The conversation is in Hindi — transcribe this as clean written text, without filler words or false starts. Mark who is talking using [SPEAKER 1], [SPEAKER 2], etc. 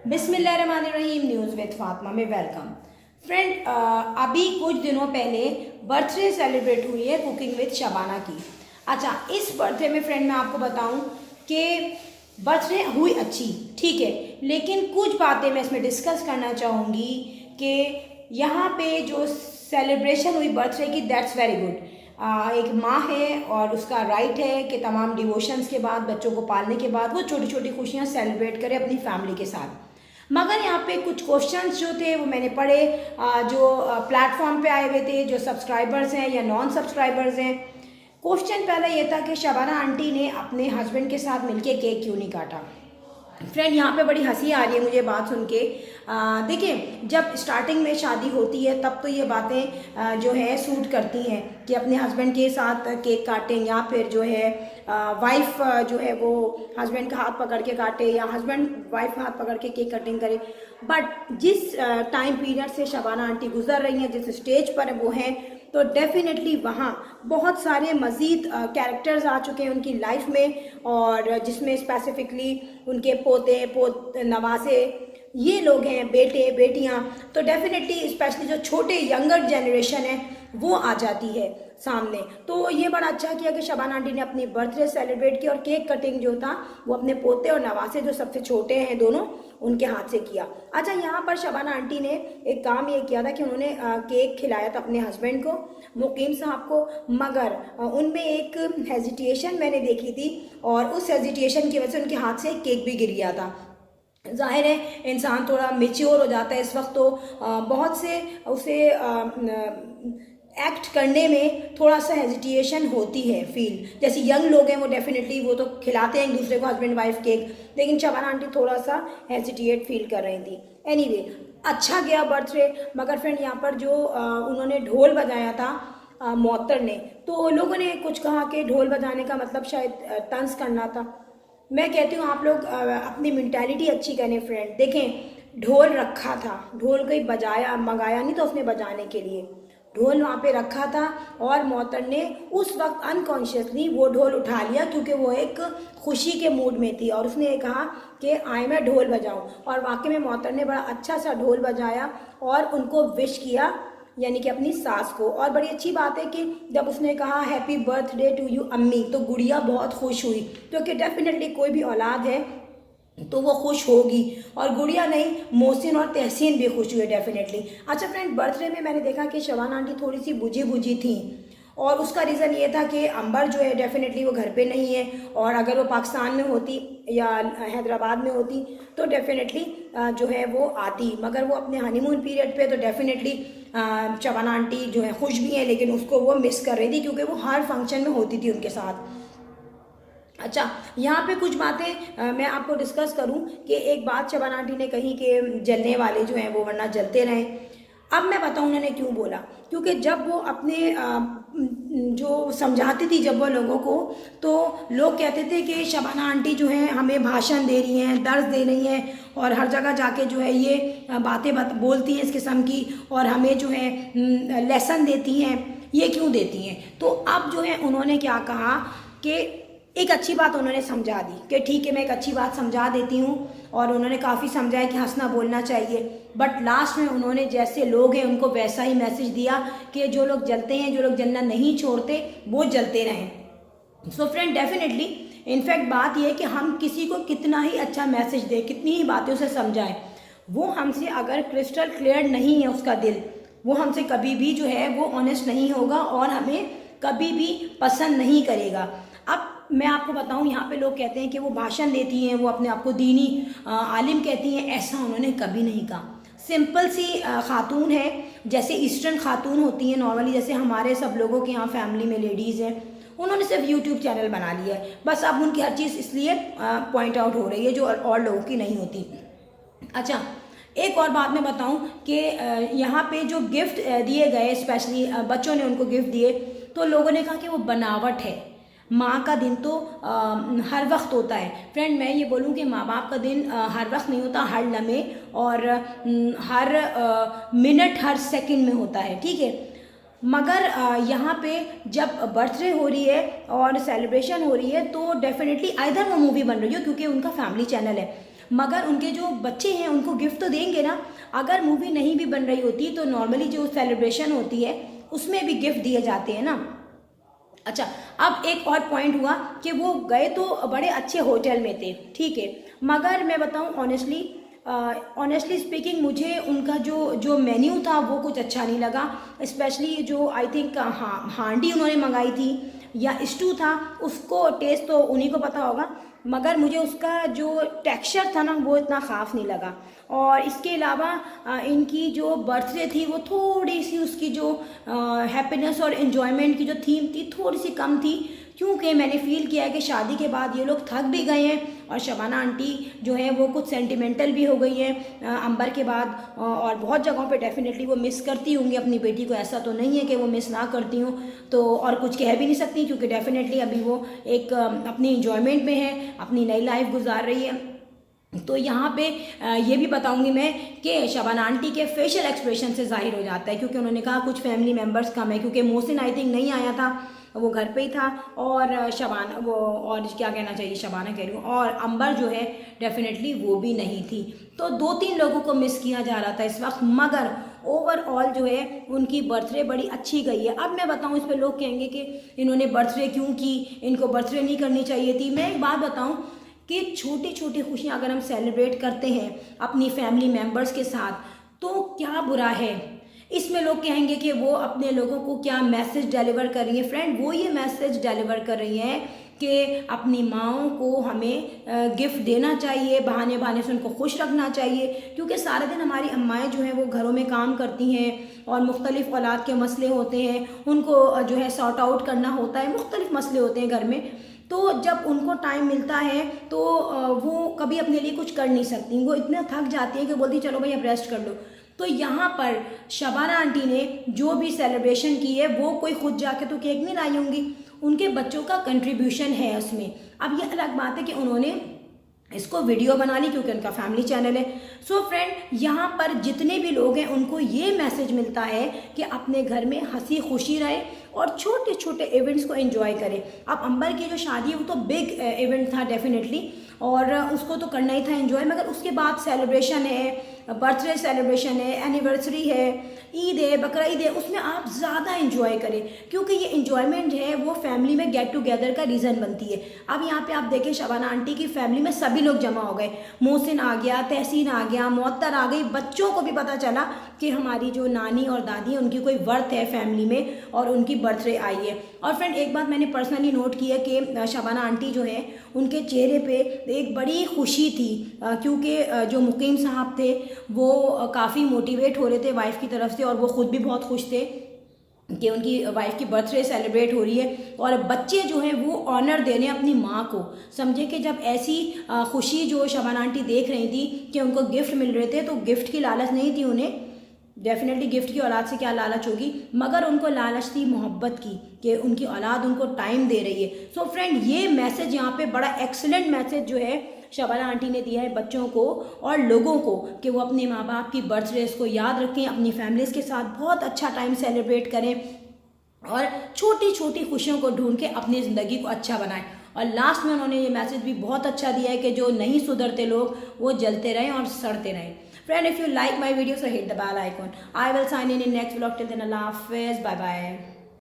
[SPEAKER 1] बिस्मिल्लाहिर्रहमानिर्रहीम न्यूज़ विद फातिमा में वेलकम। फ्रेंड, अभी कुछ दिनों पहले बर्थडे सेलिब्रेट हुई है कुकिंग विद शबाना की। अच्छा, इस बर्थडे में फ्रेंड मैं आपको बताऊं कि बर्थडे हुई अच्छी, ठीक है, लेकिन कुछ बातें मैं इसमें डिस्कस करना चाहूँगी कि यहाँ पे जो सेलिब्रेशन हुई बर्थडे की, दैट्स वेरी गुड। एक माँ है और उसका राइट है कि तमाम डिवोशंस के बाद, बच्चों को पालने के बाद वो छोटी छोटी खुशियाँ सेलिब्रेट करे अपनी फैमिली के साथ। मगर यहाँ पे कुछ क्वेश्चंस जो थे वो मैंने पढ़े, जो प्लेटफॉर्म पे आए हुए थे, जो सब्सक्राइबर्स हैं या नॉन सब्सक्राइबर्स हैं। क्वेश्चन पहला ये था कि शबाना आंटी ने अपने हस्बैंड के साथ मिलके केक क्यों नहीं काटा। फ्रेंड, यहाँ पे बड़ी हंसी आ रही है मुझे बात सुन के। देखिए, जब स्टार्टिंग में शादी होती है तब तो ये बातें जो है सूट करती हैं कि अपने हस्बैंड के साथ केक काटें, या फिर जो है वाइफ जो है वो हस्बैंड का हाथ पकड़ के काटे, या हस्बैंड वाइफ का हाथ पकड़ के केक कटिंग करे। बट जिस टाइम पीरियड से शबाना आंटी गुजर रही हैं, जिस स्टेज पर वो हैं, तो डेफिनेटली वहाँ बहुत सारे मज़ीद कैरेक्टर्स आ चुके हैं उनकी लाइफ में, और जिसमें स्पेसिफिकली उनके पोते नवासे ये लोग हैं, बेटे बेटियाँ। तो डेफिनेटली स्पेशली जो छोटे यंगर जनरेशन है वो आ जाती है सामने। तो ये बड़ा अच्छा किया कि शबाना आंटी ने अपनी बर्थडे सेलिब्रेट की, और केक कटिंग जो था वो अपने पोते और नवासे जो सबसे छोटे हैं दोनों, उनके हाथ से किया। अच्छा, यहाँ पर शबाना आंटी ने एक काम ये किया था कि उन्होंने केक खिलाया था अपने हस्बैंड को, मुकीम साहब को, मगर उनमें एक हेजिटेशन मैंने देखी थी, और उस हेजिटेशन की वजह से उनके हाथ से केक भी गिर गया था। जाहिर है इंसान थोड़ा मेच्योर हो जाता है इस वक्त, तो बहुत से उसे एक्ट करने में थोड़ा सा हेजिटेशन होती है फील। जैसे यंग लोग हैं वो डेफिनेटली वो तो खिलाते हैं एक दूसरे को, हस्बैंड वाइफ केक, लेकिन शबाना आंटी थोड़ा सा हेजिटेट फील कर रही थी। एनीवे, अच्छा गया बर्थडे। मगर फ्रेंड, यहाँ पर जो उन्होंने ढोल बजाया था मोहतर ने, तो लोगों ने कुछ कहा कि ढोल बजाने का मतलब शायद तंज करना था। मैं कहती हूँ आप लोग अपनी मेंटालिटी अच्छी करें फ्रेंड। देखें, ढोल रखा था, ढोल कोई बजाया मंगाया नहीं था उसने बजाने के लिए, ढोल वहाँ पे रखा था, और मोहतर ने उस वक्त अनकॉन्शियसली वो ढोल उठा लिया क्योंकि वो एक खुशी के मूड में थी, और उसने कहा कि आए मैं ढोल बजाऊं। और वाकई में मोहतर ने बड़ा अच्छा सा ढोल बजाया और उनको विश किया, यानी कि अपनी सास को। और बड़ी अच्छी बात है कि जब उसने कहा हैप्पी बर्थडे टू यू अम्मी, तो गुड़िया बहुत खुश हुई, क्योंकि डेफिनेटली कोई भी औलाद है तो वो खुश होगी, और गुड़िया नहीं, मोहसिन और तहसीन भी खुश हुए डेफिनेटली। अच्छा फ्रेंड, बर्थडे में मैंने देखा कि शबाना आंटी थोड़ी सी बुझी बुझी थी, और उसका रीज़न ये था कि अंबर जो है डेफिनेटली वो घर पे नहीं है, और अगर वो पाकिस्तान में होती या हैदराबाद में होती तो डेफिनेटली जो है वो आती, मगर वो अपने हनीमून पीरियड पे, तो डेफिनेटली शबाना आंटी जो है खुश भी हैं, लेकिन उसको वो मिस कर रही थी क्योंकि वो हर फंक्शन में होती थी उनके साथ। अच्छा, यहाँ पे कुछ बातें मैं आपको डिस्कस करूँ कि एक बात शबाना आंटी ने कही कि जलने वाले जो हैं वो वरना जलते रहें। अब मैं बताऊँ उन्होंने क्यों बोला, क्योंकि जब वो अपने जो समझाती थी जब वो लोगों को, तो लोग कहते थे कि शबाना आंटी जो हैं हमें भाषण दे रही हैं, दर्द दे रही हैं, और हर जगह जाके जो है ये बातें बोलती हैं इस किस्म की, और हमें जो है लेसन देती हैं, ये क्यों देती हैं। तो अब जो है उन्होंने क्या कहा कि एक अच्छी बात उन्होंने समझा दी कि ठीक है मैं एक अच्छी बात समझा देती हूँ, और उन्होंने काफ़ी समझाया कि हंसना बोलना चाहिए। बट लास्ट में उन्होंने जैसे लोग हैं उनको वैसा ही मैसेज दिया कि जो लोग जलते हैं, जो लोग जलना नहीं छोड़ते, वो जलते रहें। सो फ्रेंड, डेफिनेटली इनफैक्ट बात यह है कि हम किसी को कितना ही अच्छा मैसेज दें, कितनी ही बातें उसे समझाएं, वो हमसे अगर क्रिस्टल क्लियर नहीं है उसका दिल, वो हमसे कभी भी जो है वो ऑनेस्ट नहीं होगा, और हमें कभी भी पसंद नहीं करेगा। अब मैं आपको बताऊं, यहाँ पे लोग कहते हैं कि वो भाषण देती हैं, वो अपने आप को दीनी आलिम कहती हैं, ऐसा उन्होंने कभी नहीं कहा। सिंपल सी खातून है, जैसे ईस्टर्न खातून होती हैं नॉर्मली, जैसे हमारे सब लोगों के यहाँ फैमिली में लेडीज़ हैं, उन्होंने सिर्फ यूट्यूब चैनल बना लिया है, बस अब उनकी हर चीज़ इसलिए पॉइंट आउट हो रही है जो और लोगों की नहीं होती। अच्छा, एक और बात मैं बताऊं कि यहाँ पे जो गिफ्ट दिए गए, स्पेशली बच्चों ने उनको गिफ्ट दिए, तो लोगों ने कहा कि वो बनावट है। माँ का दिन तो हर वक्त होता है फ्रेंड। मैं ये बोलूँ कि माँ बाप का दिन हर वक्त नहीं होता, हर लम्हे और हर मिनट, हर सेकंड में होता है, ठीक है। मगर यहाँ पे जब बर्थडे हो रही है और सेलिब्रेशन हो रही है, तो डेफिनेटली आइदर वो मूवी बन रही हो क्योंकि उनका फैमिली चैनल है, मगर उनके जो बच्चे हैं उनको गिफ्ट तो देंगे ना। अगर मूवी नहीं भी बन रही होती तो नॉर्मली जो सेलिब्रेशन होती है उसमें भी गिफ्ट दिए जाते हैं ना। अच्छा, अब एक और पॉइंट हुआ कि वो गए तो बड़े अच्छे होटल में थे, ठीक है, मगर मैं बताऊं ऑनेस्टली स्पीकिंग मुझे उनका जो जो मेन्यू था वो कुछ अच्छा नहीं लगा। स्पेशली जो आई थिंक हांडी उन्होंने मंगाई थी या स्टू था, उसको टेस्ट तो उन्हीं को पता होगा, मगर मुझे उसका जो टेक्सचर था ना वो इतना ख़ास नहीं लगा। और इसके अलावा इनकी जो बर्थडे थी वो थोड़ी सी उसकी जो हैप्पीनेस और इन्जॉयमेंट की जो थीम थी थोड़ी सी कम थी, क्योंकि मैंने फील किया है कि शादी के बाद ये लोग थक भी गए हैं और शबाना आंटी जो है वो कुछ सेंटिमेंटल भी हो गई है अंबर के बाद, और बहुत जगहों पे डेफिनेटली वो मिस करती होंगी अपनी बेटी को। ऐसा तो नहीं है कि वो मिस ना करती हूँ, तो और कुछ कह भी नहीं सकती क्योंकि डेफिनेटली अभी वो एक अपनी इंजॉयमेंट में है, अपनी नई लाइफ गुजार रही है। तो यहाँ पे ये भी बताऊंगी मैं कि शबाना आंटी के फेशियल एक्सप्रेशन से जाहिर हो जाता है, क्योंकि उन्होंने कहा कुछ फैमिली मेम्बर्स कम है, क्योंकि मोहसिन आई थिंक नहीं आया था, वो घर पे ही था, और शबाना वो और क्या कहना चाहिए शबाना कह रही हूँ, और अंबर जो है डेफिनेटली वो भी नहीं थी। तो 2-3 लोगों को मिस किया जा रहा था इस वक्त, मगर ओवरऑल जो है उनकी बर्थडे बड़ी अच्छी गई है। अब मैं बताऊँ, इस पर लोग कहेंगे कि इन्होंने बर्थडे क्यों की, इनको बर्थडे नहीं करनी चाहिए थी। मैं एक बात बताऊँ कि छोटी छोटी खुशियाँ अगर हम सेलिब्रेट करते हैं अपनी फैमिली मेम्बर्स के साथ तो क्या बुरा है। इसमें लोग कहेंगे कि वो अपने लोगों को क्या मैसेज डिलीवर कर रही है। फ्रेंड, वो ये मैसेज डिलीवर कर रही हैं कि अपनी माँओं को हमें गिफ्ट देना चाहिए, बहाने बहाने से उनको खुश रखना चाहिए, क्योंकि सारा दिन हमारी अम्माएँ जो हैं वो घरों में काम करती हैं और मुख्तलिफ़ औलाद के मसले होते हैं, उनको जो है सॉर्ट आउट करना होता है, मुख्तलिफ़ मसले होते हैं घर में। तो जब उनको टाइम मिलता है तो वो कभी अपने लिए कुछ कर नहीं सकती, वो इतना थक जाती है कि बोलती चलो भाई अब रेस्ट कर लो। तो यहाँ पर शबाना आंटी ने जो भी सेलिब्रेशन की है वो कोई खुद जाके तो केक नहीं लाई होंगी, उनके बच्चों का कंट्रीब्यूशन है उसमें। अब ये अलग बात है कि उन्होंने इसको वीडियो बना ली क्योंकि उनका फैमिली चैनल है। सो फ्रेंड, यहाँ पर जितने भी लोग हैं उनको ये मैसेज मिलता है कि अपने घर में हंसी खुशी रहे और छोटे छोटे इवेंट्स को एंजॉय करें। अब अंबर की जो शादी है वो तो बिग इवेंट था डेफिनेटली, और उसको तो करना ही था एंजॉय, मगर उसके बाद सेलिब्रेशन है, बर्थडे सेलिब्रेशन है, एनिवर्सरी है, ईद है, बकरा ईद है, उसमें आप ज़्यादा एंजॉय करें, क्योंकि ये एंजॉयमेंट है वो फैमिली में गेट टुगेदर का रीज़न बनती है। अब यहाँ पे आप देखें शबाना आंटी की फैमिली में सभी लोग जमा हो गए, मोहसिन आ गया, तहसीन आ गया, मुअत्तर आ गई, बच्चों को भी पता चला कि हमारी जो नानी और दादी है उनकी कोई वर्थ है फैमिली में और उनकी बर्थडे आई है। और फ्रेंड, एक बात मैंने पर्सनली नोट की है कि शबाना आंटी जो है उनके चेहरे पे एक बड़ी खुशी थी, क्योंकि जो मुकीम साहब थे वो काफ़ी मोटिवेट हो रहे थे वाइफ की तरफ से, और वो ख़ुद भी बहुत खुश थे कि उनकी वाइफ की बर्थडे सेलिब्रेट हो रही है, और बच्चे जो हैं वो ऑनर दे रहे हैं अपनी माँ को। समझे कि जब ऐसी खुशी जो शबाना आंटी देख रही थी कि उनको गिफ्ट मिल रहे थे, तो गिफ्ट की लालच नहीं थी उन्हें, डेफिनेटली गिफ्ट की औलाद से क्या लालच होगी, मगर उनको लालच थी मोहब्बत की कि उनकी औलाद उनको टाइम दे रही है। सो फ्रेंड, ये मैसेज यहाँ पे बड़ा एक्सीलेंट मैसेज जो है शबाना आंटी ने दिया है बच्चों को और लोगों को कि वो अपने माँ बाप की बर्थडेज को याद रखें, अपनी फैमिलीज़ के साथ बहुत अच्छा टाइम सेलिब्रेट करें और छोटी छोटी खुशियों को ढूंढ के अपनी ज़िंदगी को अच्छा बनाएं। और लास्ट में उन्होंने ये मैसेज भी बहुत अच्छा दिया है कि जो नहीं सुधरते लोग वो जलते रहें और सड़ते रहें। Friend, if you like my video, so hit the bell icon. I will sign in next vlog. Till then, Allah Hafiz. Bye bye.